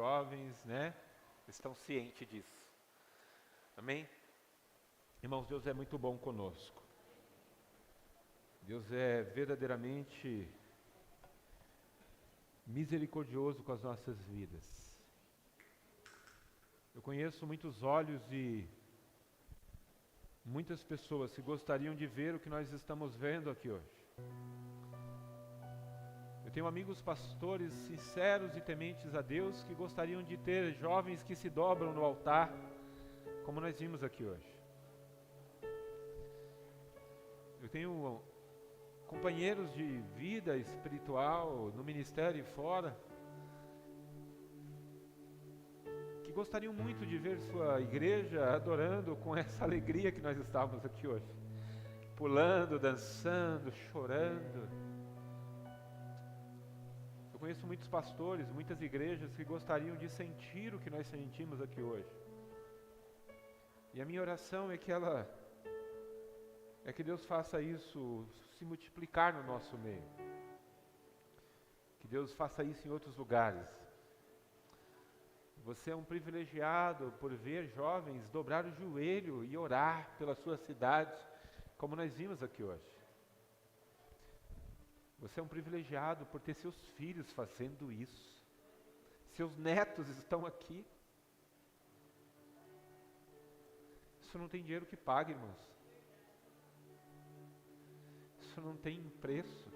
jovens, né, estão cientes disso. Amém? Irmãos, Deus é muito bom conosco. Deus é verdadeiramente misericordioso com as nossas vidas. Eu conheço muitos olhos e muitas pessoas que gostariam de ver o que nós estamos vendo aqui hoje. Eu tenho amigos pastores sinceros e tementes a Deus que gostariam de ter jovens que se dobram no altar, como nós vimos aqui hoje. Eu tenho companheiros de vida espiritual no ministério e fora, que gostariam muito de ver sua igreja adorando com essa alegria que nós estávamos aqui hoje, pulando, dançando, chorando. Eu conheço muitos pastores, muitas igrejas que gostariam de sentir o que nós sentimos aqui hoje. E a minha oração é que Deus faça isso se multiplicar no nosso meio. Que Deus faça isso em outros lugares. Você é um privilegiado por ver jovens dobrar o joelho e orar pela sua cidade, como nós vimos aqui hoje. Você é um privilegiado por ter seus filhos fazendo isso. Seus netos estão aqui. Isso não tem dinheiro que pague, irmãos. Isso não tem preço.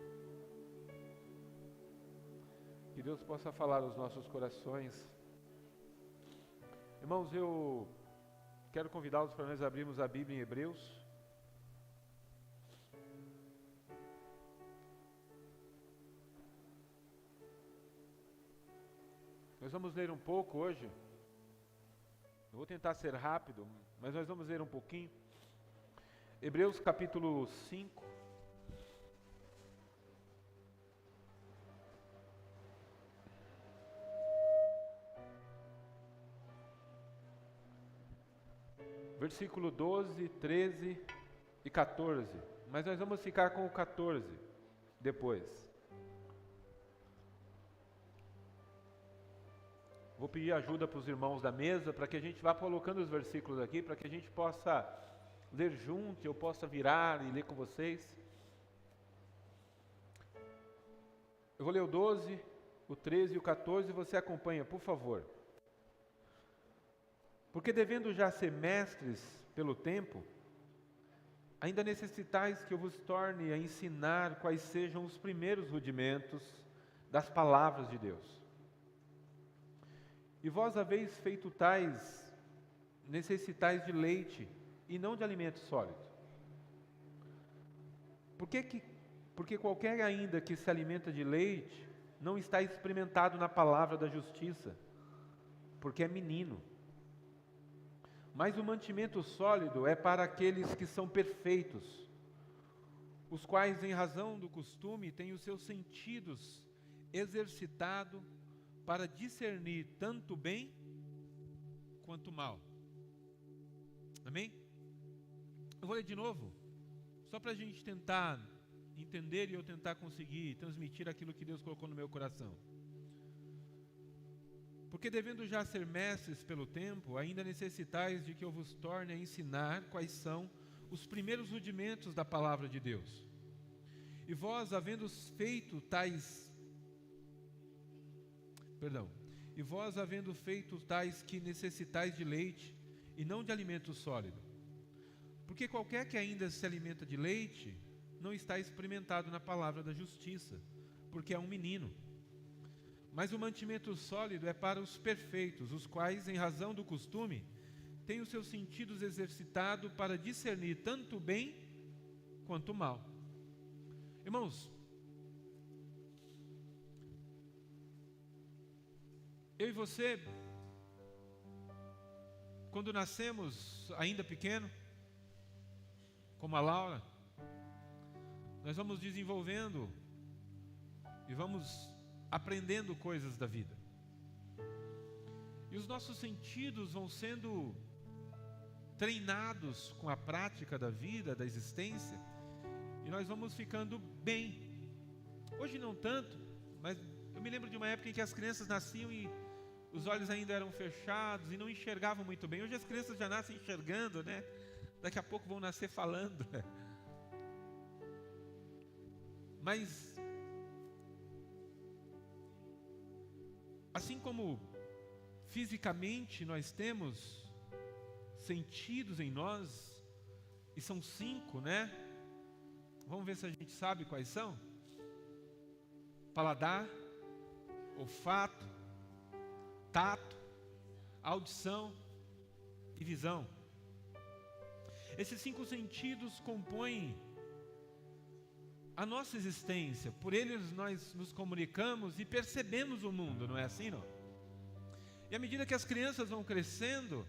Que Deus possa falar aos nossos corações. Irmãos, eu quero convidá-los para nós abrirmos a Bíblia em Hebreus. Nós vamos ler um pouco hoje. Eu vou tentar ser rápido, mas nós vamos ler um pouquinho. Hebreus capítulo 5. Versículo 12, 13 e 14. Mas nós vamos ficar com o 14 depois. Vou pedir ajuda para os irmãos da mesa, para que a gente vá colocando os versículos aqui, para que a gente possa ler junto, eu possa virar e ler com vocês. Eu vou ler o 12, o 13 e o 14, e você acompanha, por favor. Porque devendo já ser mestres pelo tempo, ainda necessitais que eu vos torne a ensinar quais sejam os primeiros rudimentos das palavras de Deus. E vós haveis feito tais, necessitais de leite e não de alimento sólido. Porque qualquer ainda que se alimenta de leite, não está experimentado na palavra da justiça, porque é menino. Mas o mantimento sólido é para aqueles que são perfeitos, os quais, em razão do costume, têm os seus sentidos exercitados para discernir tanto bem quanto mal. Amém? Eu vou ler de novo, só para a gente tentar entender e eu tentar conseguir transmitir aquilo que Deus colocou no meu coração. Porque devendo já ser mestres pelo tempo, ainda necessitais de que eu vos torne a ensinar quais são os primeiros rudimentos da palavra de Deus. E vós, havendo feito tais que necessitais de leite e não de alimento sólido. Porque qualquer que ainda se alimenta de leite, não está experimentado na palavra da justiça, porque é um menino. Mas o mantimento sólido é para os perfeitos, os quais, em razão do costume, têm os seus sentidos exercitados para discernir tanto o bem quanto o mal. Irmãos, eu e você, quando nascemos ainda pequeno, como a Laura, nós vamos desenvolvendo e vamos aprendendo coisas da vida. E os nossos sentidos vão sendo treinados com a prática da vida, da existência, e nós vamos ficando bem. Hoje não tanto, mas eu me lembro de uma época em que as crianças nasciam e os olhos ainda eram fechados e não enxergavam muito bem. Hoje as crianças já nascem enxergando, né? Daqui a pouco vão nascer falando. Mas, assim como fisicamente nós temos sentidos em nós, e são 5, né? Vamos ver se a gente sabe quais são. Paladar, olfato, tato, audição e visão. Esses 5 sentidos compõem a nossa existência. Por eles nós nos comunicamos e percebemos o mundo, não é assim, não? E à medida que as crianças vão crescendo,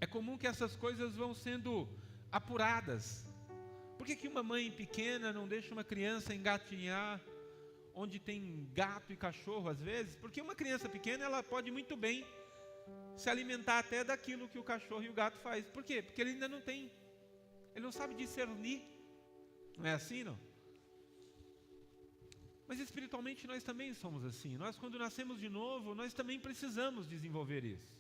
é comum que essas coisas vão sendo apuradas. Por que uma mãe pequena não deixa uma criança engatinhar onde tem gato e cachorro às vezes? Porque uma criança pequena, ela pode muito bem se alimentar até daquilo que o cachorro e o gato faz. Por quê? Porque ele ainda não tem, ele não sabe discernir. Não é assim, não? Mas espiritualmente nós também somos assim. Nós, quando nascemos de novo, nós também precisamos desenvolver isso.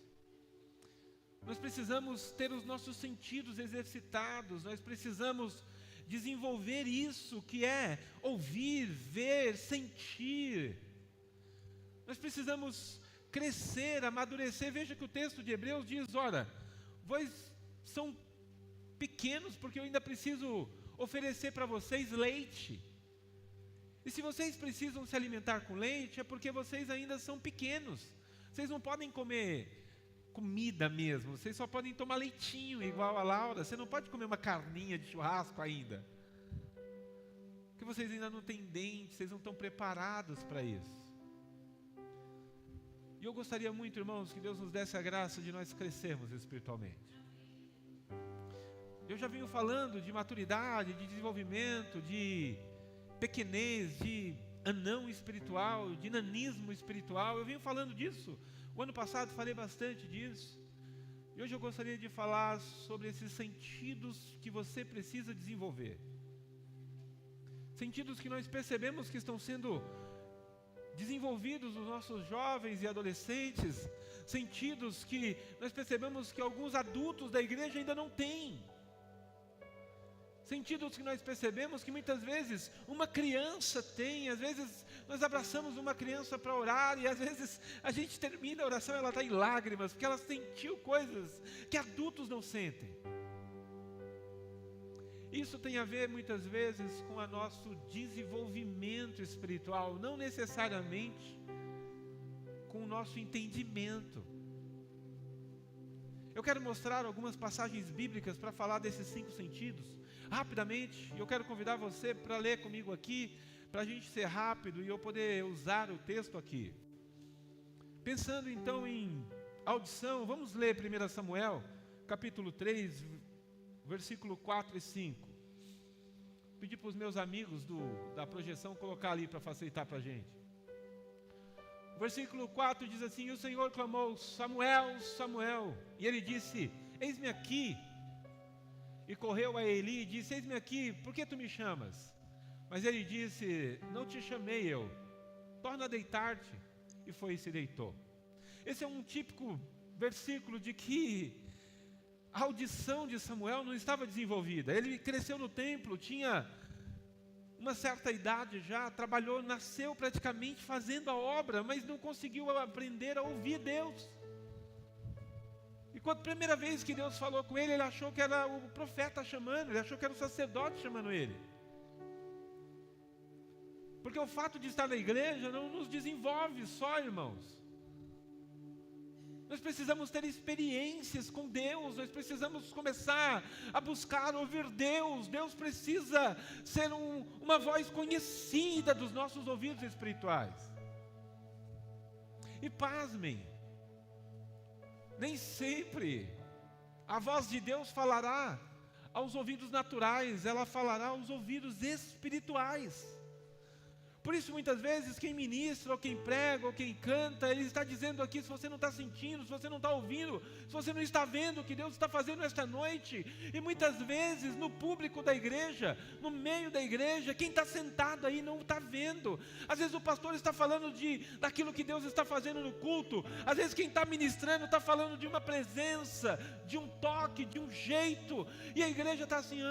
Nós precisamos ter os nossos sentidos exercitados. Nós precisamos desenvolver isso que é ouvir, ver, sentir. Nós precisamos crescer, amadurecer. Veja que o texto de Hebreus diz: ora, vós são pequenos porque eu ainda preciso oferecer para vocês leite. E se vocês precisam se alimentar com leite, é porque vocês ainda são pequenos. Vocês não podem comer comida mesmo, vocês só podem tomar leitinho igual a Laura. Você não pode comer uma carninha de churrasco ainda, porque vocês ainda não têm dente, vocês não estão preparados para isso. E eu gostaria muito, irmãos, que Deus nos desse a graça de nós crescermos espiritualmente. Eu já venho falando de maturidade, de desenvolvimento, de pequenez, de anão espiritual, de nanismo espiritual. Eu venho falando disso. O ano passado falei bastante disso. E hoje eu gostaria de falar sobre esses sentidos que você precisa desenvolver. Sentidos que nós percebemos que estão sendo desenvolvidos nos nossos jovens e adolescentes. Sentidos que nós percebemos que alguns adultos da igreja ainda não têm. Sentidos que nós percebemos que muitas vezes uma criança tem. Às vezes nós abraçamos uma criança para orar e às vezes a gente termina a oração e ela está em lágrimas, porque ela sentiu coisas que adultos não sentem. Isso tem a ver muitas vezes com o nosso desenvolvimento espiritual, não necessariamente com o nosso entendimento. Eu quero mostrar algumas passagens bíblicas para falar desses 5 sentidos. Rapidamente, eu quero convidar você para ler comigo aqui, para a gente ser rápido e eu poder usar o texto aqui. Pensando então em audição, vamos ler 1 Samuel, capítulo 3, versículo 4 e 5. Pedi para os meus amigos da projeção colocar ali para facilitar para a gente. O versículo 4 diz assim: e o Senhor clamou: Samuel, Samuel. E ele disse: eis-me aqui. E correu a Eli e disse: eis-me aqui, por que tu me chamas? Mas ele disse: não te chamei eu, torna a deitar-te. E foi e se deitou. Esse é um típico versículo de que a audição de Samuel não estava desenvolvida. Ele cresceu no templo, tinha uma certa idade já, trabalhou, nasceu praticamente fazendo a obra, mas não conseguiu aprender a ouvir Deus. E quando a primeira vez que Deus falou com ele, ele achou que era o profeta chamando, ele achou que era o sacerdote chamando ele. Porque o fato de estar na igreja não nos desenvolve só, irmãos. Nós precisamos ter experiências com Deus, nós precisamos começar a buscar ouvir Deus. Deus precisa ser uma voz conhecida dos nossos ouvidos espirituais. E pasmem, nem sempre a voz de Deus falará aos ouvidos naturais, ela falará aos ouvidos espirituais. Por isso, muitas vezes, quem ministra, ou quem prega, ou quem canta, ele está dizendo aqui, se você não está sentindo, se você não está ouvindo, se você não está vendo o que Deus está fazendo esta noite. E muitas vezes, no público da igreja, no meio da igreja, quem está sentado aí não está vendo. Às vezes o pastor está falando daquilo que Deus está fazendo no culto. Às vezes quem está ministrando está falando de uma presença, de um toque, de um jeito. E a igreja está assim,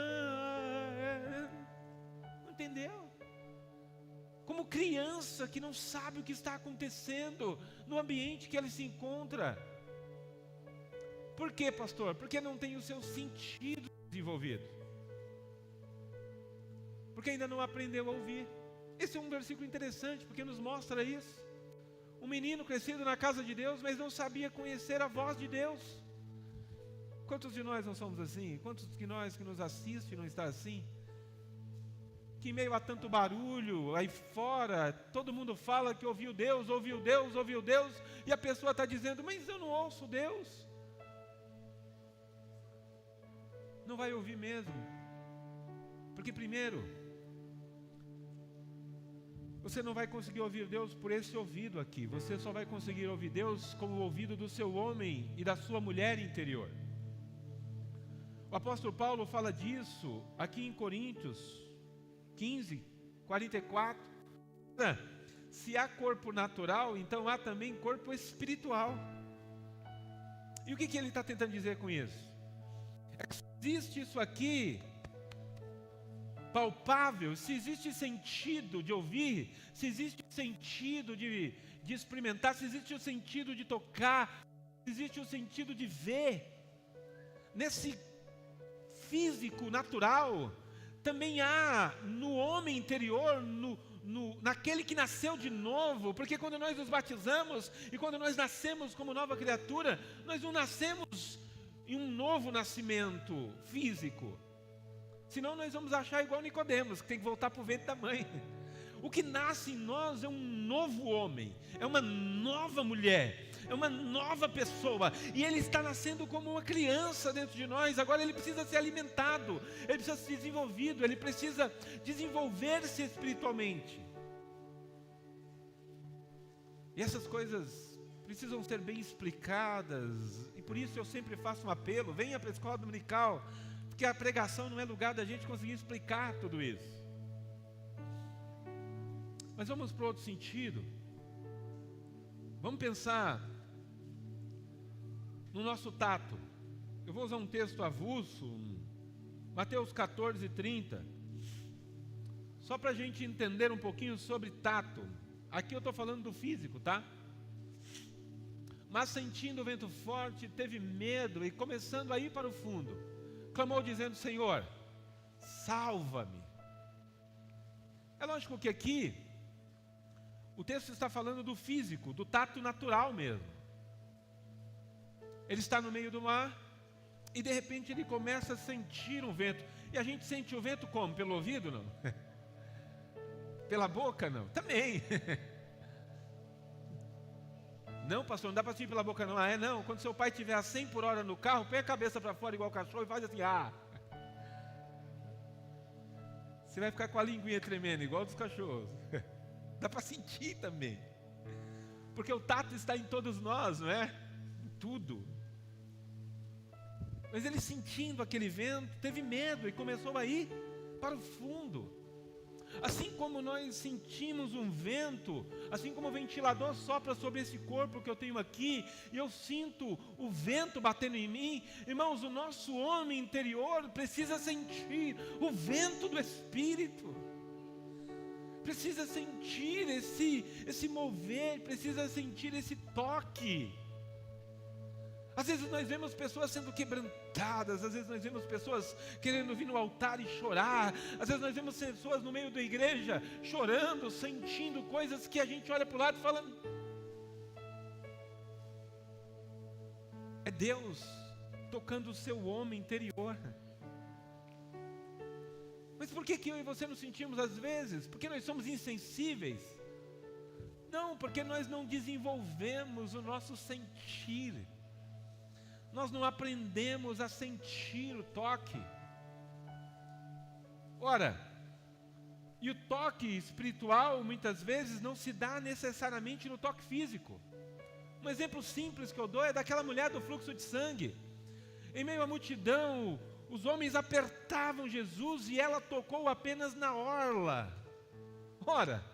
não entendeu? Como criança que não sabe o que está acontecendo no ambiente que ela se encontra. Por quê, pastor? Porque não tem o seu sentido desenvolvido. Porque ainda não aprendeu a ouvir. Esse é um versículo interessante, porque nos mostra isso. Um menino crescido na casa de Deus, mas não sabia conhecer a voz de Deus. Quantos de nós não somos assim? Quantos de nós que nos assistem não está assim? Que em meio a tanto barulho, aí fora, todo mundo fala que ouviu Deus, e a pessoa está dizendo, mas eu não ouço Deus. Não vai ouvir mesmo. Porque primeiro, você não vai conseguir ouvir Deus por esse ouvido aqui. Você só vai conseguir ouvir Deus com o ouvido do seu homem e da sua mulher interior. O apóstolo Paulo fala disso aqui em Coríntios 15, 44. Se há corpo natural, então há também corpo espiritual. E o que ele está tentando dizer com isso? É que se existe isso aqui palpável, se existe sentido de ouvir, se existe sentido de experimentar, se existe o sentido de tocar, se existe o sentido de ver, nesse físico natural, também há no homem interior, naquele que nasceu de novo, porque quando nós nos batizamos e quando nós nascemos como nova criatura, nós não nascemos em um novo nascimento físico, senão nós vamos achar igual Nicodemos, que tem que voltar para o ventre da mãe. O que nasce em nós é um novo homem, é uma nova mulher, é uma nova pessoa, e ele está nascendo como uma criança dentro de nós. Agora ele precisa ser alimentado, ele precisa ser desenvolvido, ele precisa desenvolver-se espiritualmente. E essas coisas precisam ser bem explicadas, e por isso eu sempre faço um apelo: venha para a escola dominical, porque a pregação não é lugar da gente conseguir explicar tudo isso. Mas vamos para outro sentido. Vamos pensar no nosso tato. Eu vou usar um texto avulso, Mateus 14, 30, só para a gente entender um pouquinho sobre tato. Aqui eu estou falando do físico, tá? Mas sentindo o vento forte, teve medo e começando a ir para o fundo, clamou dizendo: Senhor, salva-me. É lógico que aqui o texto está falando do físico, do tato natural mesmo. Ele está no meio do mar e de repente ele começa a sentir um vento. E a gente sente o vento como? Pelo ouvido, não? Pela boca, não? Também. Não, pastor, não dá para sentir pela boca, não. Não. Quando seu pai estiver a 100 por hora no carro, põe a cabeça para fora igual o cachorro e faz assim, Você vai ficar com a linguinha tremendo, igual dos cachorros. Dá para sentir também. Porque o tato está em todos nós, não é? Em tudo. Mas ele, sentindo aquele vento, teve medo e começou a ir para o fundo. Assim como nós sentimos um vento, assim como o ventilador sopra sobre esse corpo que eu tenho aqui, e eu sinto o vento batendo em mim, irmãos, o nosso homem interior precisa sentir o vento do Espírito, precisa sentir esse mover, precisa sentir esse toque. Às vezes nós vemos pessoas sendo quebrantadas, às vezes nós vemos pessoas querendo vir no altar e chorar, às vezes nós vemos pessoas no meio da igreja chorando, sentindo coisas que a gente olha para o lado e fala: é Deus tocando o seu homem interior. Mas por que eu e você não sentimos às vezes? Porque nós somos insensíveis? Não, porque nós não desenvolvemos o nosso sentir. Nós não aprendemos a sentir o toque. Ora, E o toque espiritual, muitas vezes, não se dá necessariamente no toque físico. Um exemplo simples que eu dou é daquela mulher do fluxo de sangue. Em meio à multidão, os homens apertavam Jesus e ela tocou apenas na orla. Ora,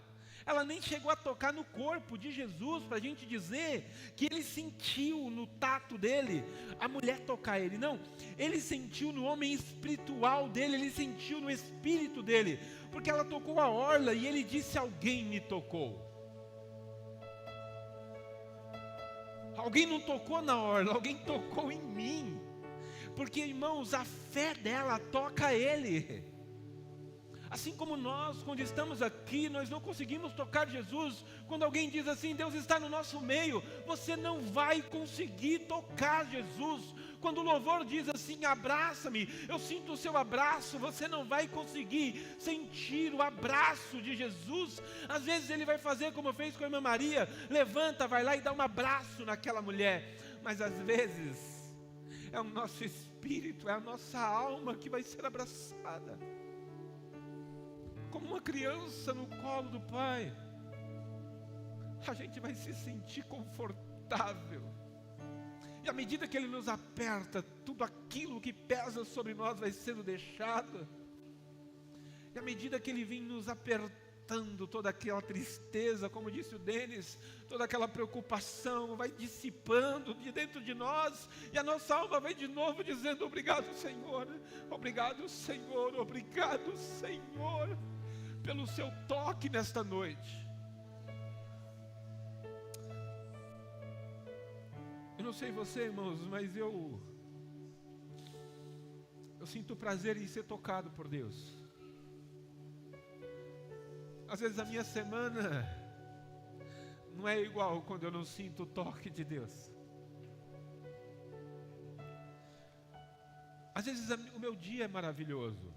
ela nem chegou a tocar no corpo de Jesus, para a gente dizer que ele sentiu no tato dele a mulher tocar ele. Não, ele sentiu no homem espiritual dele, ele sentiu no espírito dele, porque ela tocou a orla e ele disse: alguém me tocou. Alguém não tocou na orla, alguém tocou em mim. Porque, irmãos, a fé dela toca ele. Assim como nós, quando estamos aqui, nós não conseguimos tocar Jesus. Quando alguém diz assim: Deus está no nosso meio, você não vai conseguir tocar Jesus. Quando o louvor diz assim: abraça-me, eu sinto o seu abraço, você não vai conseguir sentir o abraço de Jesus. Às vezes ele vai fazer como fez com a irmã Maria, levanta, vai lá e dá um abraço naquela mulher. Mas às vezes é o nosso espírito, é a nossa alma que vai ser abraçada, como uma criança no colo do pai. A gente vai se sentir confortável, e à medida que ele nos aperta, tudo aquilo que pesa sobre nós vai sendo deixado. E à medida que ele vem nos apertando, toda aquela tristeza, como disse o Denis, toda aquela preocupação vai dissipando de dentro de nós, e a nossa alma vai de novo dizendo: obrigado, Senhor, obrigado, Senhor, obrigado, Senhor, pelo seu toque nesta noite. Eu não sei você, irmãos, mas eu sinto prazer em ser tocado por Deus. Às vezes a minha semana não é igual quando eu não sinto o toque de Deus. Às vezes o meu dia é maravilhoso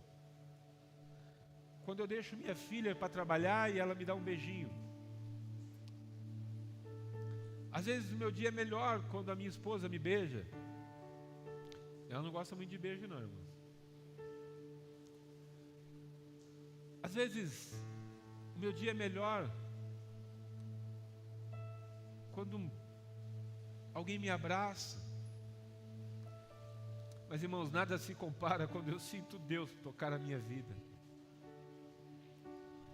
quando eu deixo minha filha para trabalhar e ela me dá um beijinho. Às vezes o meu dia é melhor quando a minha esposa me beija. Ela não gosta muito de beijo não, irmãos. Às vezes o meu dia é melhor quando alguém me abraça. Mas, irmãos, nada se compara quando eu sinto Deus tocar a minha vida.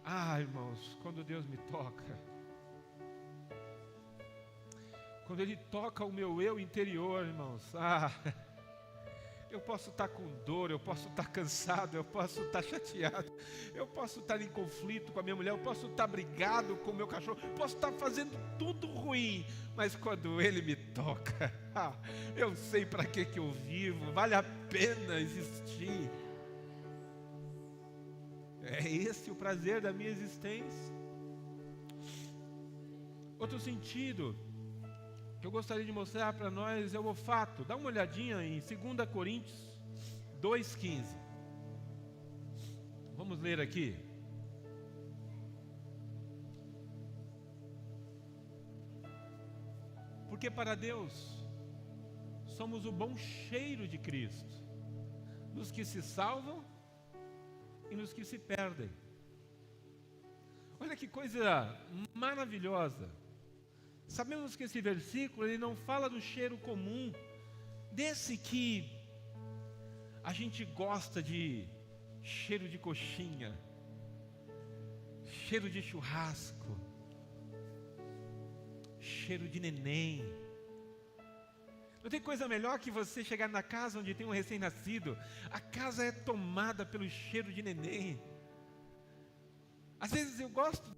Ah, irmãos, quando Deus me toca, quando Ele toca o meu eu interior, irmãos, eu posso estar com dor, eu posso estar cansado, eu posso estar chateado, eu posso estar em conflito com a minha mulher, eu posso estar brigado com o meu cachorro, posso estar fazendo tudo ruim, mas quando Ele me toca, eu sei para que eu vivo, vale a pena existir. É esse o prazer da minha existência. Outro sentido que eu gostaria de mostrar para nós é o olfato. Dá uma olhadinha em 2 Coríntios 2,15. Vamos ler aqui. Porque para Deus somos o bom cheiro de Cristo, nos que se salvam e nos que se perdem. Olha que coisa maravilhosa. Sabemos que esse versículo ele não fala do cheiro comum, desse que a gente gosta de cheiro de coxinha, cheiro de churrasco, cheiro de neném. Não tem coisa melhor que você chegar na casa onde tem um recém-nascido, a casa é tomada pelo cheiro de neném. Às vezes eu gosto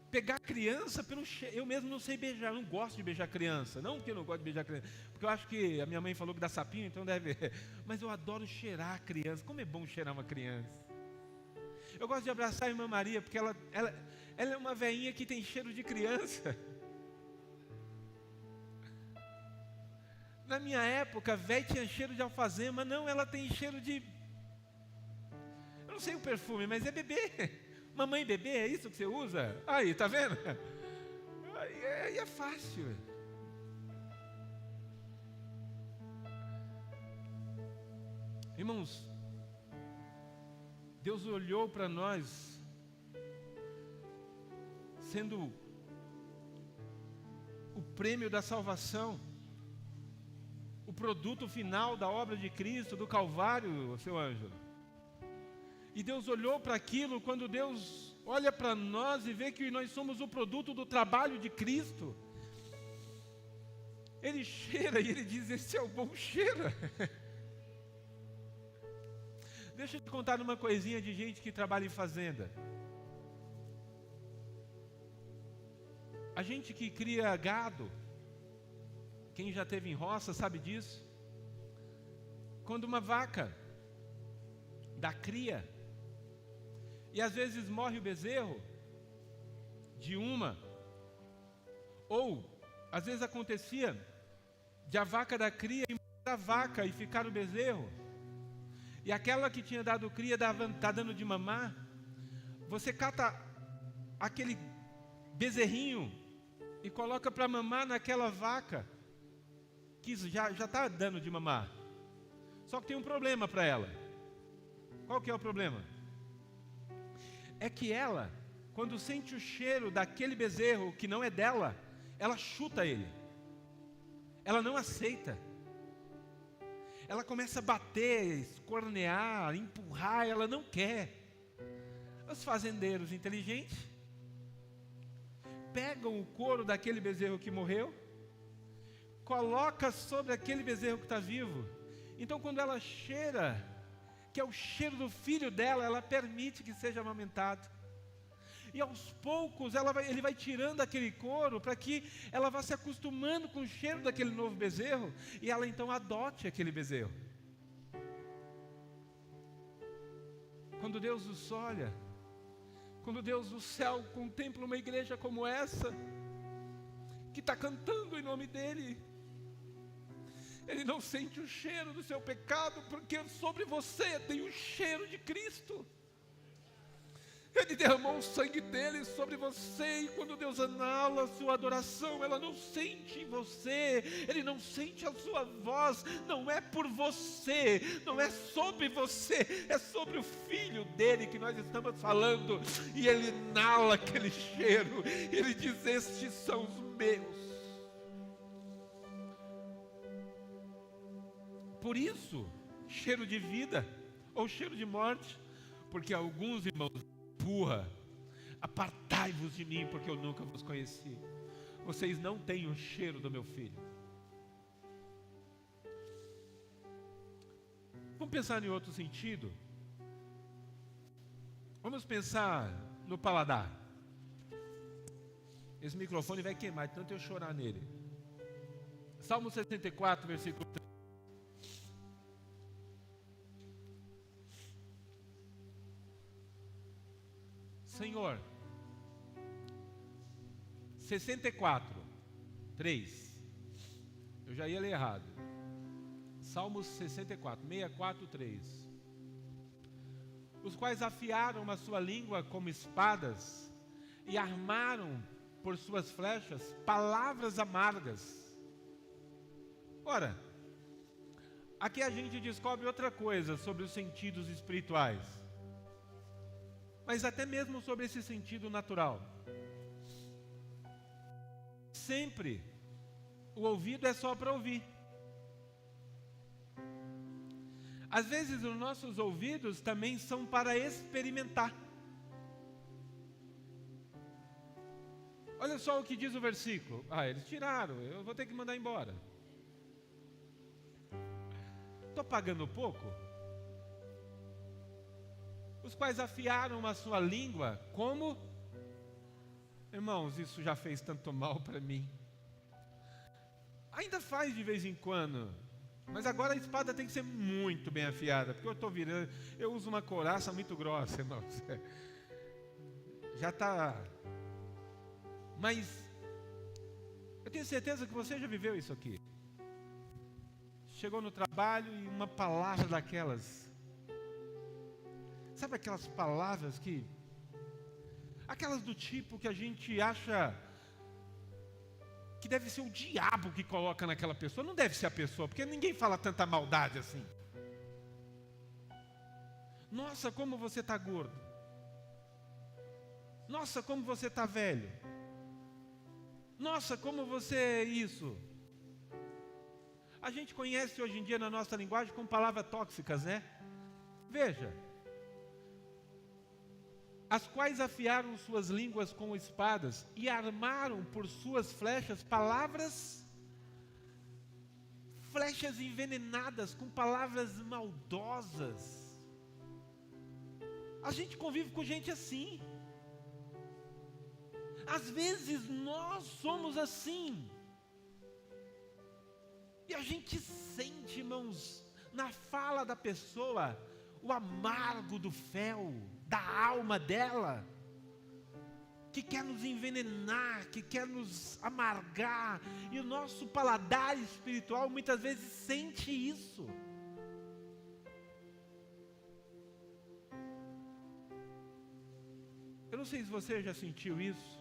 pegar a criança pelo cheiro. Eu mesmo não sei beijar, eu não gosto de beijar criança. Não porque eu não gosto de beijar criança, porque eu acho que a minha mãe falou que dá sapinho, então deve. Mas eu adoro cheirar a criança. Como é bom cheirar uma criança. Eu gosto de abraçar a irmã Maria, porque ela é uma velhinha que tem cheiro de criança. Na minha época, velha tinha cheiro de alfazema. Não, ela tem cheiro de... Eu não sei o perfume, mas é bebê. Mamãe bebê, é isso que você usa? Aí, tá vendo? Aí é fácil. Irmãos, Deus olhou para nós sendo o prêmio da salvação, o produto final da obra de Cristo, do Calvário, seu Ângelo. E Deus olhou para aquilo, quando Deus olha para nós e vê que nós somos o produto do trabalho de Cristo, Ele cheira e Ele diz: esse é o bom cheiro. Deixa eu te contar uma coisinha de gente que trabalha em fazenda. A gente que cria gado, quem já teve em roça sabe disso. Quando uma vaca dá cria, e às vezes morre o bezerro de uma, ou às vezes acontecia de a vaca dar cria e morrer a vaca e ficar o bezerro, e aquela que tinha dado cria está dando de mamar, você cata aquele bezerrinho e coloca para mamar naquela vaca que já está dando de mamar. Só que tem um problema para ela. Qual que é o problema? É que ela, quando sente o cheiro daquele bezerro que não é dela, ela chuta ele. Ela não aceita. Ela começa a bater, escornear, empurrar, ela não quer. Os fazendeiros inteligentes pegam o couro daquele bezerro que morreu, coloca sobre aquele bezerro que está vivo. Então quando ela cheira, que é o cheiro do filho dela, ela permite que seja amamentado. E aos poucos ele vai tirando aquele couro para que ela vá se acostumando com o cheiro daquele novo bezerro, e ela então adote aquele bezerro. Quando Deus nos olha, quando Deus do céu contempla uma igreja como essa, que está cantando em nome dEle, Ele não sente o cheiro do seu pecado, porque sobre você tem o cheiro de Cristo. Ele derramou o sangue dele sobre você, e quando Deus anala a sua adoração, ela não sente em você, Ele não sente a sua voz, não é por você, não é sobre você, é sobre o Filho dele que nós estamos falando, e Ele inala aquele cheiro, Ele diz: estes são os meus. Por isso, cheiro de vida ou cheiro de morte, porque alguns irmãos, apartai-vos de mim, porque eu nunca vos conheci. Vocês não têm o cheiro do meu filho. Vamos pensar em outro sentido. Vamos pensar no paladar. Esse microfone vai queimar de tanto eu chorar nele. Salmo 64, versículo 3. Senhor, 64, 3. Eu já ia ler errado. Salmos 64, 3. Os quais afiaram a sua língua como espadas e armaram por suas flechas palavras amargas. Ora, aqui a gente descobre outra coisa sobre os sentidos espirituais, mas até mesmo sobre esse sentido natural. Sempre o ouvido é só para ouvir. Às vezes os nossos ouvidos também são para experimentar. Olha só o que diz o versículo. Eles tiraram, eu vou ter que mandar embora. Estou pagando pouco? Os quais afiaram a sua língua, como? Irmãos, isso já fez tanto mal para mim. Ainda faz de vez em quando, mas agora a espada tem que ser muito bem afiada, porque eu estou virando, eu uso uma couraça muito grossa, irmãos. Já está. Mas eu tenho certeza que você já viveu isso aqui. Chegou no trabalho e uma palavra daquelas. Sabe aquelas palavras que... aquelas do tipo que a gente acha que deve ser o diabo que coloca naquela pessoa. Não deve ser a pessoa, porque ninguém fala tanta maldade assim. Nossa, como você está gordo. Nossa, como você está velho. Nossa, como você é isso. A gente conhece hoje em dia na nossa linguagem com palavras tóxicas, né? Veja. As quais afiaram suas línguas com espadas e armaram por suas flechas flechas envenenadas, com palavras maldosas. A gente convive com gente assim. Às vezes nós somos assim. E a gente sente, irmãos, na fala da pessoa, o amargo do fel, da alma dela, que quer nos envenenar, que quer nos amargar, e o nosso paladar espiritual muitas vezes sente isso. Eu não sei se você já sentiu isso,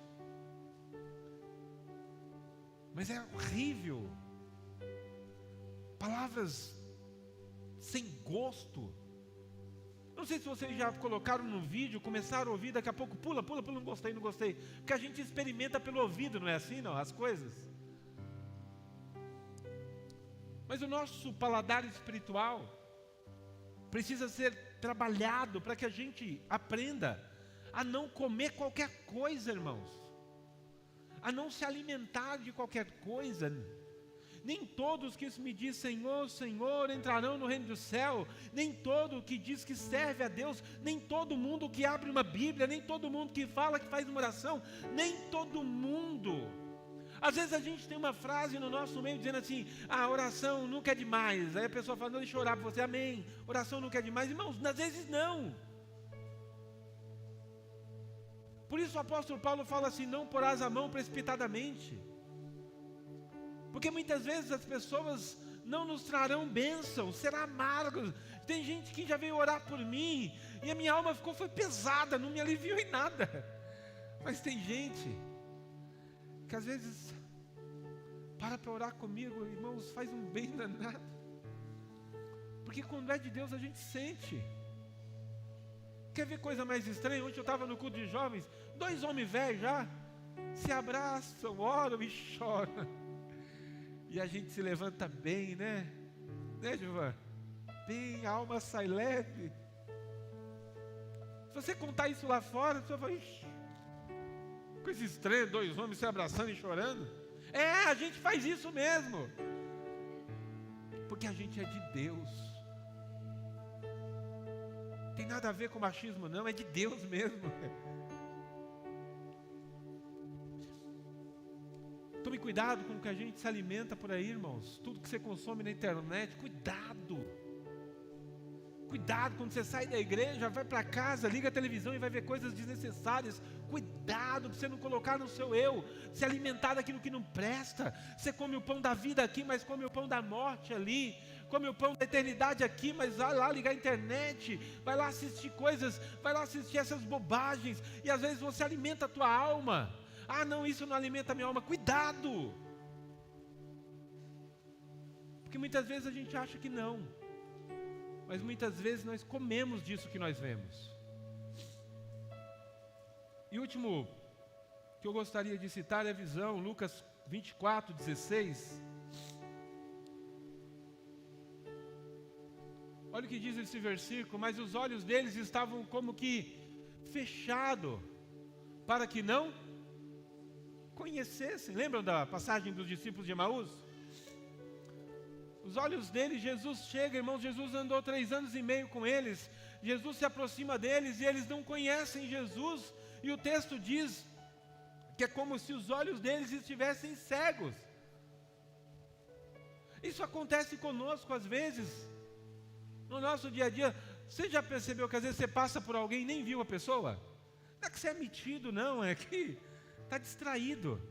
mas é horrível. Palavras sem gosto. Não sei se vocês já colocaram no vídeo, começaram a ouvir, daqui a pouco pula, não gostei. Porque a gente experimenta pelo ouvido, não é assim não? As coisas. Mas o nosso paladar espiritual precisa ser trabalhado para que a gente aprenda a não comer qualquer coisa, irmãos. A não se alimentar de qualquer coisa. Nem todos que me diz Senhor, Senhor entrarão no reino do céu. Nem todo que diz que serve a Deus. Nem todo mundo que abre uma Bíblia. Nem todo mundo que fala, que faz uma oração. Nem todo mundo. Às vezes a gente tem uma frase no nosso meio dizendo assim: a oração nunca é demais. Aí a pessoa fala: não, deixa eu orar por você, amém. Oração nunca é demais. Irmãos, às vezes não. Por isso o apóstolo Paulo fala assim: não porás a mão precipitadamente. Porque muitas vezes as pessoas não nos trarão bênção, será amargo. Tem gente que já veio orar por mim e a minha alma foi pesada, não me aliviou em nada. Mas tem gente que às vezes para orar comigo, irmãos, faz um bem danado. Porque quando é de Deus a gente sente. Quer ver coisa mais estranha? Ontem eu estava no culto de jovens, 2 homens velhos já se abraçam, oram e choram. E a gente se levanta bem, né? Né, Gilvan? Bem, a alma sai leve. Se você contar isso lá fora, você vai, ixi, coisa estranha, 2 homens se abraçando e chorando. É, a gente faz isso mesmo. Porque a gente é de Deus. Tem nada a ver com machismo não, é de Deus mesmo. Tome cuidado com o que a gente se alimenta por aí, irmãos. Tudo que você consome na internet, cuidado. Cuidado quando você sai da igreja, vai para casa, liga a televisão e vai ver coisas desnecessárias. Cuidado para você não colocar no seu eu, se alimentar daquilo que não presta. Você come o pão da vida aqui, mas come o pão da morte ali. Come o pão da eternidade aqui, mas vai lá ligar a internet, vai lá assistir coisas, vai lá assistir essas bobagens. E às vezes você alimenta a tua alma. Ah, não, isso não alimenta a minha alma. Cuidado! Porque muitas vezes a gente acha que não. Mas muitas vezes nós comemos disso que nós vemos. E o último que eu gostaria de citar é a visão, Lucas 24:16. Olha o que diz esse versículo: mas os olhos deles estavam como que fechados, para que não conhecessem. Lembram da passagem dos discípulos de Emaús? Os olhos deles, Jesus chega, irmãos, Jesus andou 3 anos e meio com eles, Jesus se aproxima deles e eles não conhecem Jesus, e o texto diz que é como se os olhos deles estivessem cegos. Isso acontece conosco às vezes, no nosso dia a dia. Você já percebeu que às vezes você passa por alguém e nem viu a pessoa? Não é que você é metido, não, é que está distraído.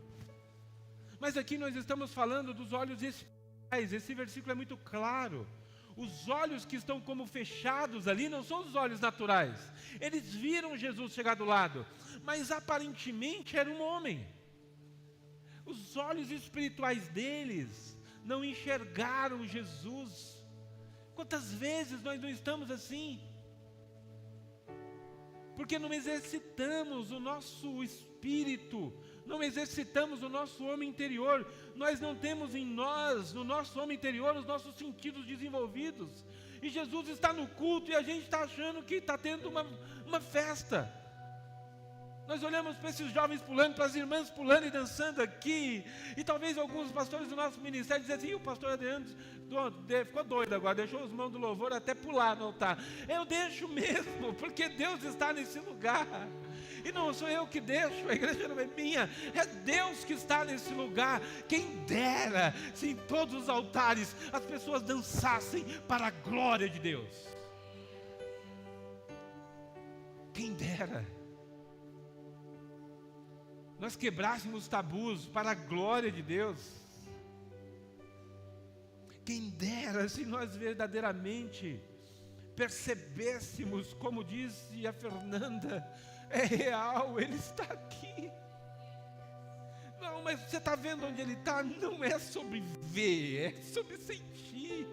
Mas aqui nós estamos falando dos olhos espirituais. Esse versículo é muito claro. Os olhos que estão como fechados ali não são os olhos naturais. Eles viram Jesus chegar do lado, mas aparentemente era um homem. Os olhos espirituais deles não enxergaram Jesus. Quantas vezes nós não estamos assim? porque não exercitamos o nosso espírito, não exercitamos o nosso homem interior, nós não temos em nós, no nosso homem interior, os nossos sentidos desenvolvidos, e Jesus está no culto e a gente está achando que está tendo uma festa. Nós olhamos para esses jovens pulando, para as irmãs pulando e dançando aqui, e talvez alguns pastores do nosso ministério dizem assim: o pastor Adriano ficou doido agora, deixou os mãos do louvor até pular no altar. Eu deixo mesmo, porque Deus está nesse lugar, e não sou eu que deixo, a igreja não é minha, é Deus que está nesse lugar. Quem dera se em todos os altares as pessoas dançassem para a glória de Deus. Quem dera nós quebrássemos tabus para a glória de Deus. Quem dera se nós verdadeiramente percebêssemos, como disse a Fernanda, é real, Ele está aqui. Não, mas você está vendo onde Ele está? Não é sobre ver, é sobre sentir.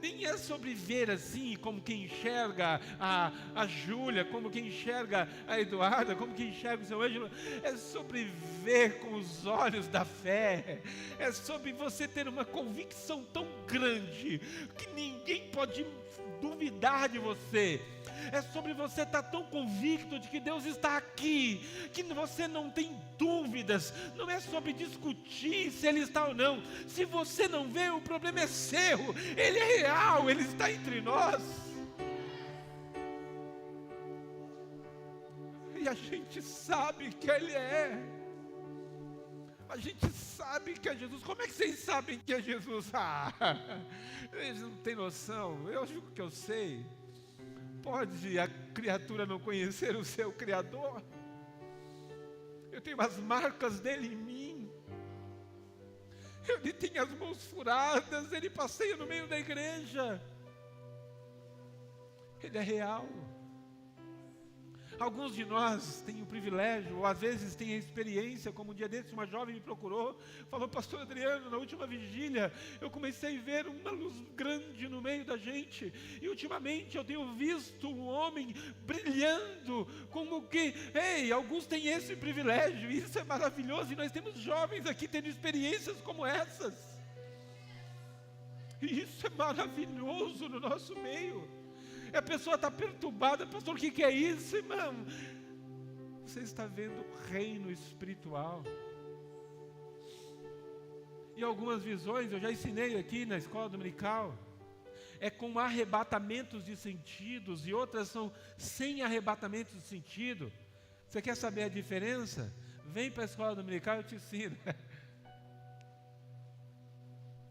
Nem é sobre ver assim, como quem enxerga a Júlia, como quem enxerga a Eduarda, como quem enxerga o seu Ângelo. É sobre ver com os olhos da fé. É sobre você ter uma convicção tão grande que ninguém pode duvidar de você. É sobre você estar tão convicto de que Deus está aqui, que você não tem dúvidas. Não é sobre discutir se Ele está ou não. Se você não vê, o problema é seu. Ele é real, Ele está entre nós. E a gente sabe que Ele é. A gente sabe que é Jesus. Como é que vocês sabem que é Jesus? Eles não têm noção. Eu digo que eu sei. Pode a criatura não conhecer o seu Criador? Eu tenho as marcas dele em mim. Ele tem as mãos furadas. Ele passeia no meio da igreja. Ele é real. Alguns de nós têm o privilégio, ou às vezes têm a experiência, como um dia desses uma jovem me procurou, falou: pastor Adriano, na última vigília, eu comecei a ver uma luz grande no meio da gente, e ultimamente eu tenho visto um homem brilhando, como que, alguns têm esse privilégio, e isso é maravilhoso, e nós temos jovens aqui tendo experiências como essas, e isso é maravilhoso no nosso meio. A pessoa está perturbada: pastor, o que é isso, irmão? Você está vendo o reino espiritual. E algumas visões, eu já ensinei aqui na escola dominical, é com arrebatamentos de sentidos, e outras são sem arrebatamentos de sentido. Você quer saber a diferença? Vem para a escola dominical e eu te ensino.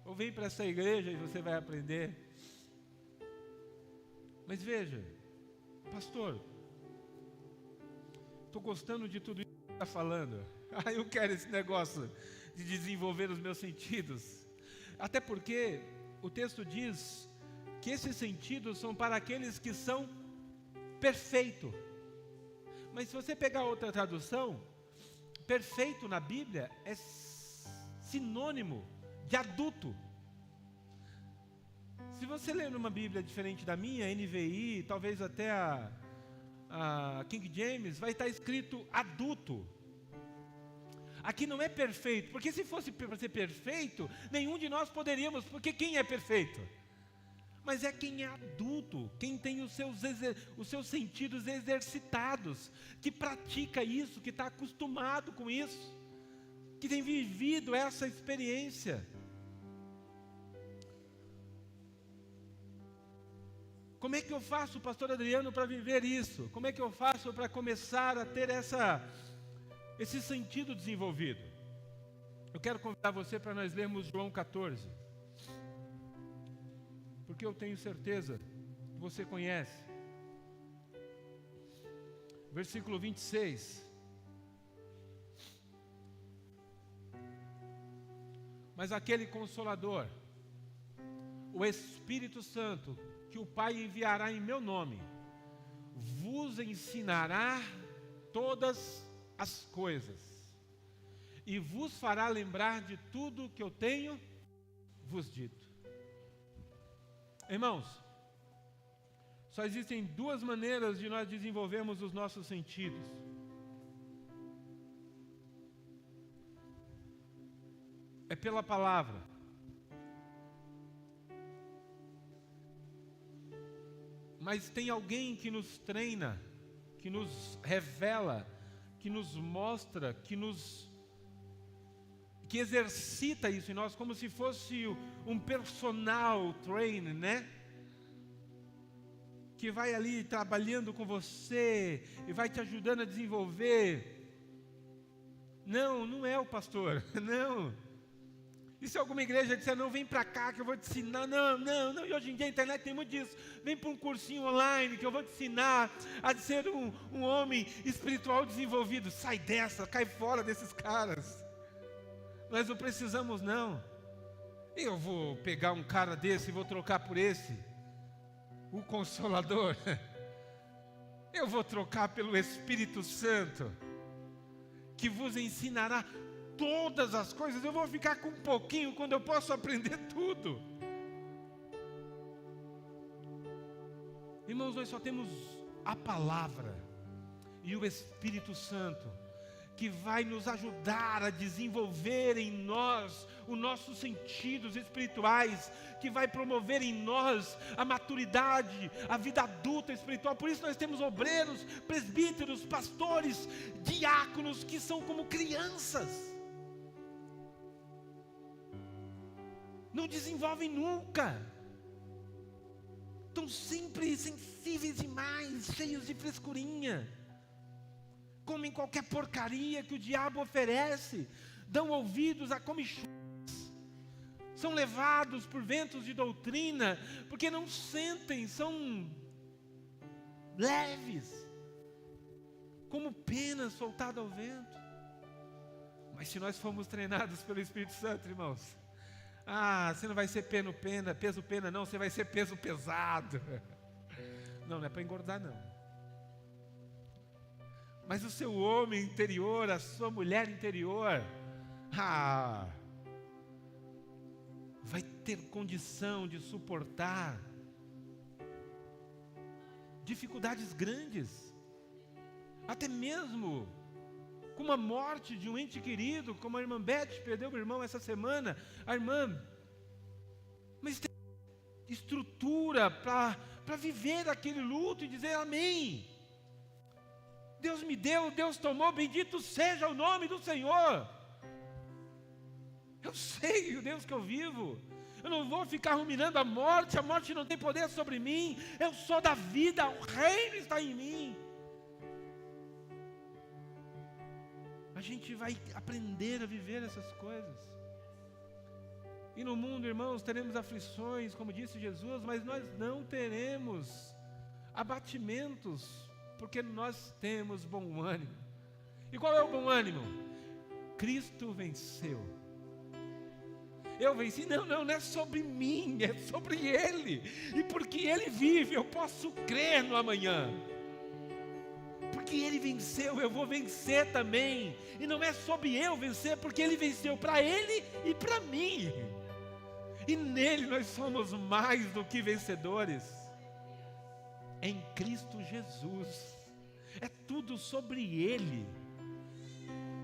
Ou vem para essa igreja e você vai aprender. Mas veja, pastor, estou gostando de tudo isso que está falando. Eu quero esse negócio de desenvolver os meus sentidos. Até porque o texto diz que esses sentidos são para aqueles que são perfeitos. Mas se você pegar outra tradução, perfeito na Bíblia é sinônimo de adulto. Se você ler numa Bíblia diferente da minha, NVI, talvez até a King James, vai estar escrito adulto. Aqui não é perfeito, porque se fosse para ser perfeito, nenhum de nós poderíamos, porque quem é perfeito? Mas é quem é adulto, quem tem os seus sentidos exercitados, que pratica isso, que está acostumado com isso, que tem vivido essa experiência. Como é que eu faço, pastor Adriano, para viver isso? Como é que eu faço para começar a ter esse sentido desenvolvido? Eu quero convidar você para nós lermos João 14. Porque eu tenho certeza que você conhece. Versículo 26. Mas aquele Consolador, o Espírito Santo, que o Pai enviará em meu nome, vos ensinará todas as coisas, e vos fará lembrar de tudo que eu tenho vos dito. Irmãos, Só existem duas maneiras de nós desenvolvermos os nossos sentidos. É pela palavra. Mas tem alguém que nos treina, que nos revela, que nos mostra, que exercita isso em nós, como se fosse um personal trainer, né? Que vai ali trabalhando com você e vai te ajudando a desenvolver. Não é o pastor, não. E se alguma igreja disser, não, vem para cá que eu vou te ensinar, não, e hoje em dia a internet tem muito disso, vem para um cursinho online que eu vou te ensinar a ser um homem espiritual desenvolvido. Sai dessa, cai fora desses caras. Nós não precisamos não. Eu vou pegar um cara desse e vou trocar por esse, o Consolador. Eu vou trocar pelo Espírito Santo, que vos ensinará todas as coisas. Eu vou ficar com um pouquinho quando eu posso aprender tudo. Irmãos, nós só temos a palavra e o Espírito Santo, que vai nos ajudar a desenvolver em nós os nossos sentidos espirituais, que vai promover em nós a maturidade, a vida adulta espiritual. Por isso nós temos obreiros, presbíteros, pastores, diáconos, que são como crianças. Não desenvolvem nunca. Estão sempre sensíveis demais, cheios de frescurinha. Comem qualquer porcaria que o diabo oferece, dão ouvidos a comichões, são levados por ventos de doutrina, porque não sentem, são leves, como pena soltada ao vento. Mas se nós formos treinados pelo Espírito Santo, irmãos, você não vai ser peso pena não, você vai ser peso pesado. Não é para engordar não. Mas o seu homem interior, a sua mulher interior, vai ter condição de suportar dificuldades grandes, até mesmo com uma morte de um ente querido, como a irmã Beth perdeu o irmão essa semana. A irmã, mas tem estrutura para viver aquele luto e dizer amém. Deus me deu, Deus tomou, bendito seja o nome do Senhor. Eu sei o Deus que eu vivo. Eu não vou ficar ruminando a morte não tem poder sobre mim. Eu sou da vida, o reino está em mim. A gente vai aprender a viver essas coisas. E no mundo, irmãos, teremos aflições, como disse Jesus, mas nós não teremos abatimentos, porque nós temos bom ânimo. E qual é o bom ânimo? Cristo venceu. Eu venci, não é sobre mim, é sobre Ele. E porque Ele vive, eu posso crer no amanhã. Porque Ele venceu, eu vou vencer também. E não é sobre eu vencer, porque Ele venceu para Ele e para mim. E nele nós somos mais do que vencedores. Em Cristo Jesus. É tudo sobre Ele.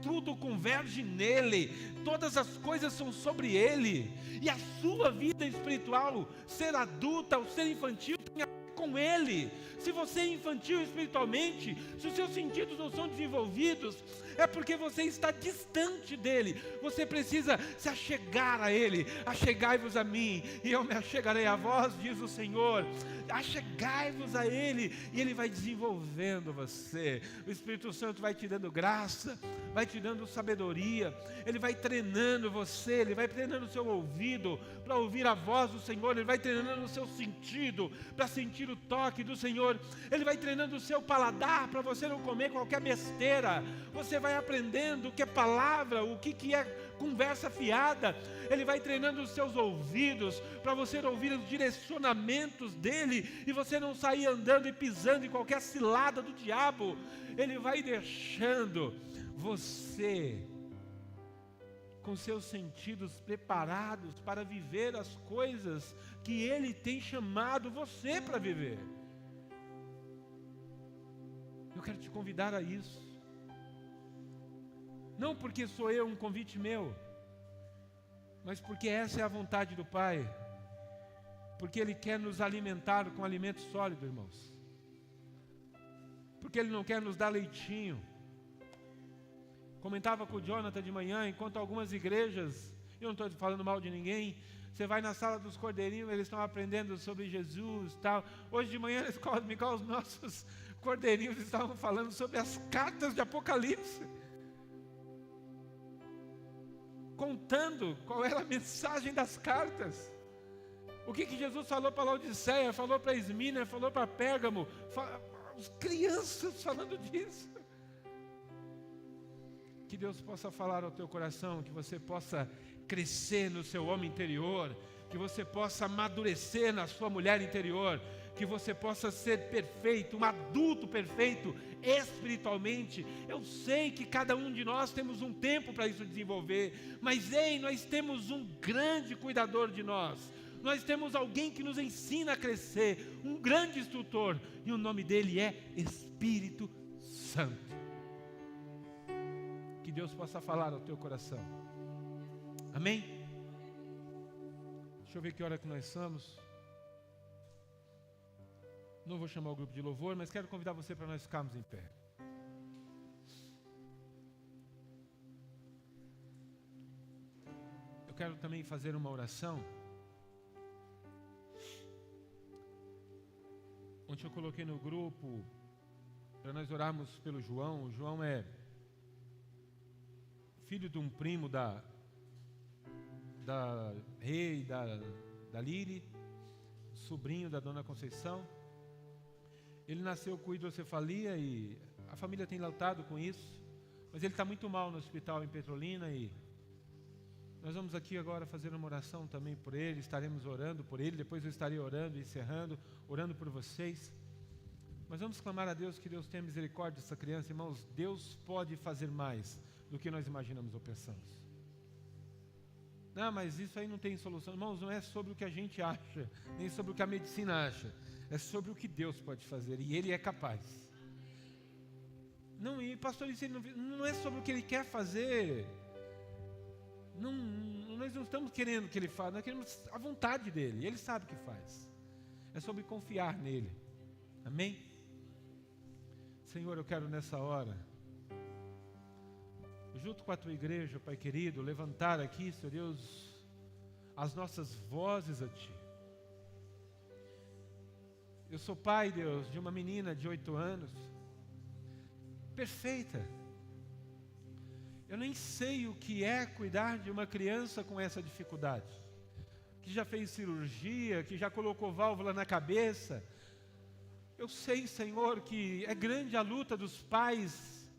Tudo converge nele. Todas as coisas são sobre Ele. E a sua vida espiritual, ser adulta ou ser infantil, tem a ver com Ele. Se você é infantil espiritualmente, se os seus sentidos não são desenvolvidos, é porque você está distante dEle. Você precisa se achegar a Ele. Achegai-vos a mim, e eu me achegarei a vós, diz o Senhor. Achegai-vos a Ele, e Ele vai desenvolvendo você. O Espírito Santo vai te dando graça, vai te dando sabedoria. Ele vai treinando você, Ele vai treinando o seu ouvido para ouvir a voz do Senhor. Ele vai treinando o seu sentido para sentir o toque do Senhor. Ele vai treinando o seu paladar para você não comer qualquer besteira. Você vai aprendendo o que é palavra, o que é conversa fiada. Ele vai treinando os seus ouvidos para você ouvir os direcionamentos dele e você não sair andando e pisando em qualquer cilada do diabo. Ele vai deixando você com seus sentidos preparados para viver as coisas que Ele tem chamado você para viver. Eu quero te convidar a isso. Não porque sou eu um convite meu, mas porque essa é a vontade do Pai. Porque Ele quer nos alimentar com alimento sólido, irmãos. Porque Ele não quer nos dar leitinho. Comentava com o Jonathan de manhã, enquanto algumas igrejas, eu não estou falando mal de ninguém, você vai na sala dos cordeirinhos, eles estão aprendendo sobre Jesus e tal. Hoje de manhã, na escola dominical, os nossos cordeirinhos estavam falando sobre as cartas de Apocalipse. Contando qual era a mensagem das cartas. O que Jesus falou para Laodiceia, falou para Esmina, falou para Pérgamo. As crianças falando disso. Que Deus possa falar ao teu coração, que você possa crescer no seu homem interior, que você possa amadurecer na sua mulher interior, que você possa ser perfeito, um adulto perfeito espiritualmente. Eu sei que cada um de nós temos um tempo para isso desenvolver, mas nós temos um grande cuidador de nós. Nós temos alguém que nos ensina a crescer, um grande instrutor, e o nome dele é Espírito Santo. Que Deus possa falar ao teu coração. Amém? Deixa eu ver que hora que nós estamos. Não vou chamar o grupo de louvor, mas quero convidar você para nós ficarmos em pé. Eu quero também fazer uma oração. Ontem eu coloquei no grupo para nós orarmos pelo João. O João é filho de um primo da Rei, da Liri, sobrinho da Dona Conceição. Ele nasceu com hidrocefalia e a família tem lutado com isso, mas ele está muito mal no hospital em Petrolina e nós vamos aqui agora fazer uma oração também por ele, estaremos orando por ele, depois eu estarei orando e encerrando, orando por vocês. Mas vamos clamar a Deus que Deus tenha misericórdia dessa criança, irmãos. Deus pode fazer mais do que nós imaginamos ou pensamos. Não, mas isso aí não tem solução. Irmãos, não é sobre o que a gente acha, nem sobre o que a medicina acha. É sobre o que Deus pode fazer, e Ele é capaz. Não, e pastor, isso não é sobre o que Ele quer fazer. Não, nós não estamos querendo que Ele faça, nós queremos a vontade dEle, Ele sabe o que faz. É sobre confiar nele. Amém? Senhor, eu quero nessa hora, junto com a Tua igreja, Pai querido, levantar aqui, Senhor Deus, as nossas vozes a Ti. Eu sou pai, Deus, de uma menina de 8 anos, perfeita. Eu nem sei o que é cuidar de uma criança com essa dificuldade, que já fez cirurgia, que já colocou válvula na cabeça. Eu sei, Senhor, que é grande a luta dos pais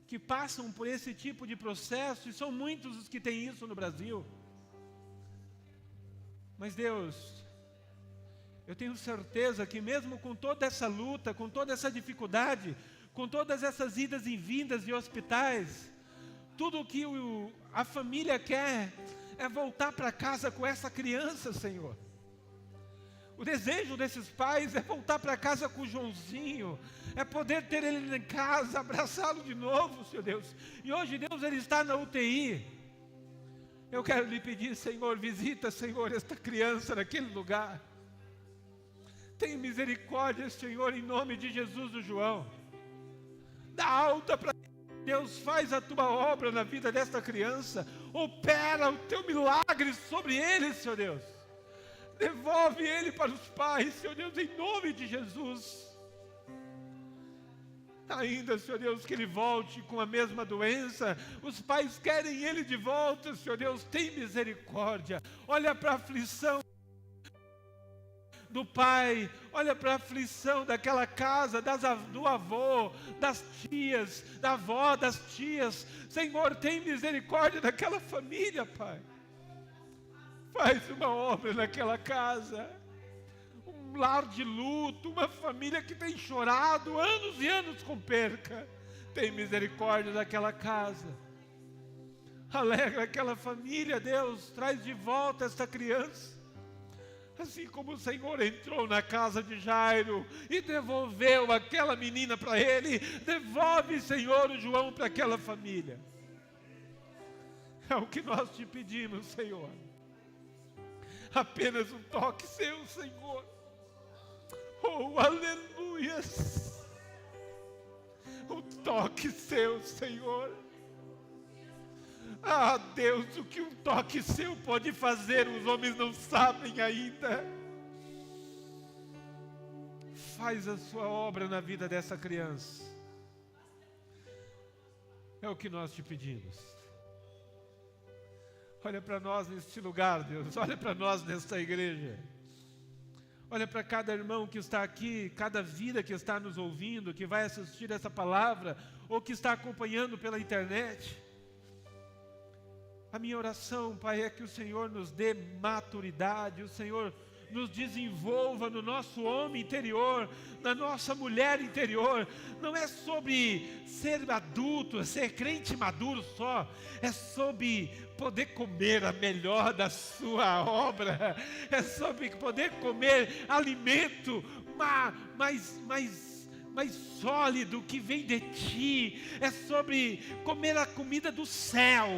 que passam por esse tipo de processo, e são muitos os que têm isso no Brasil. Mas Deus, eu tenho certeza que mesmo com toda essa luta, com toda essa dificuldade, com todas essas idas e vindas de hospitais, tudo o que a família quer é voltar para casa com essa criança, Senhor. O desejo desses pais é voltar para casa com o Joãozinho, é poder ter ele em casa, abraçá-lo de novo, Senhor Deus. E hoje, Deus, ele está na UTI. Eu quero lhe pedir, Senhor, visita, Senhor, esta criança naquele lugar. Tem misericórdia, Senhor, em nome de Jesus do João. Dá alta para Deus, faz a Tua obra na vida desta criança. Opera o Teu milagre sobre ele, Senhor Deus. Devolve ele para os pais, Senhor Deus, em nome de Jesus. Ainda, Senhor Deus, que ele volte com a mesma doença. Os pais querem ele de volta, Senhor Deus, tem misericórdia. Olha para a aflição do pai, olha para a aflição daquela casa, do avô, das tias, da avó, das tias. Senhor, tem misericórdia daquela família, Pai. Faz uma obra naquela casa, um lar de luto, uma família que tem chorado anos e anos com perca. Tem misericórdia daquela casa. Alegra aquela família, Deus, traz de volta esta criança. Assim como o Senhor entrou na casa de Jairo e devolveu aquela menina para ele, devolve, Senhor, o João para aquela família. É o que nós te pedimos, Senhor. Apenas um toque seu, Senhor. Oh, aleluias. Um toque seu, Senhor. Ah, Deus, o que um toque seu pode fazer, os homens não sabem ainda. Faz a sua obra na vida dessa criança. É o que nós te pedimos. Olha para nós neste lugar, Deus. Olha para nós nesta igreja. Olha para cada irmão que está aqui, cada vida que está nos ouvindo, que vai assistir essa palavra, ou que está acompanhando pela internet. A minha oração, Pai, é que o Senhor nos dê maturidade, o Senhor nos desenvolva no nosso homem interior, na nossa mulher interior. Não é sobre ser adulto, ser crente maduro só, é sobre poder comer a melhor da sua obra, é sobre poder comer alimento mais sólido que vem de Ti, é sobre comer a comida do céu.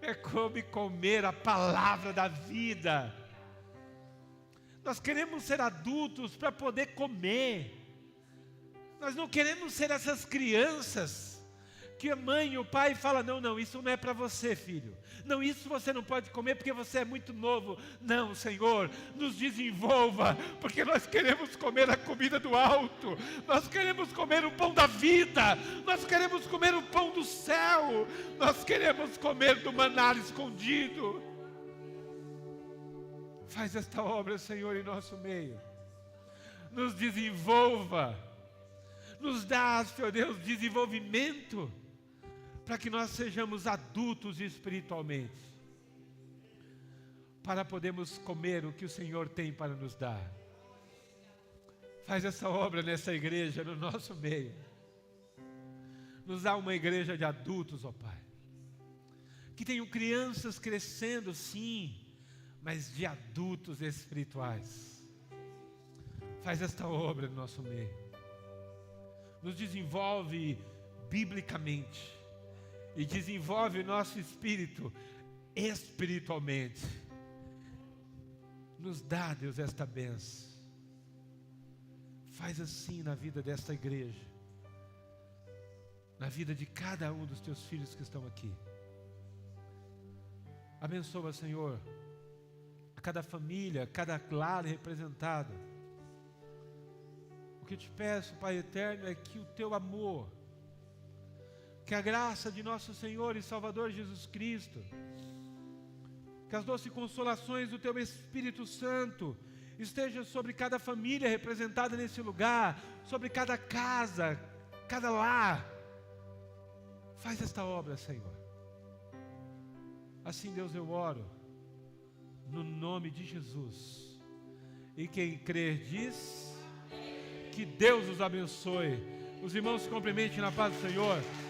É como comer a palavra da vida. Nós queremos ser adultos para poder comer. Nós não queremos ser essas crianças que a mãe e o pai falam, não, isso não é para você, filho. Não, isso você não pode comer porque você é muito novo. Não, Senhor, nos desenvolva, porque nós queremos comer a comida do alto. Nós queremos comer o pão da vida. Nós queremos comer o pão do céu. Nós queremos comer do maná escondido. Faz esta obra, Senhor, em nosso meio. Nos desenvolva. Nos dá, Senhor Deus, desenvolvimento, para que nós sejamos adultos espiritualmente, para podermos comer o que o Senhor tem para nos dar. Faz essa obra nessa igreja, no nosso meio. Nos dá uma igreja de adultos, ó Pai, que tenham crianças crescendo, sim, mas de adultos espirituais. Faz esta obra no nosso meio. Nos desenvolve biblicamente e desenvolve o nosso espírito espiritualmente. Nos dá, Deus, esta bênção. Faz assim na vida desta igreja, na vida de cada um dos teus filhos que estão aqui. Abençoa, Senhor, a cada família, cada lar representado. O que eu te peço, Pai eterno, é que o teu amor, que a graça de nosso Senhor e Salvador Jesus Cristo, que as doces consolações do teu Espírito Santo esteja sobre cada família representada nesse lugar, sobre cada casa, cada lar. Faz esta obra, Senhor. Assim, Deus, eu oro no nome de Jesus. E quem crer diz: que Deus os abençoe. Os irmãos se cumprimentem na paz do Senhor.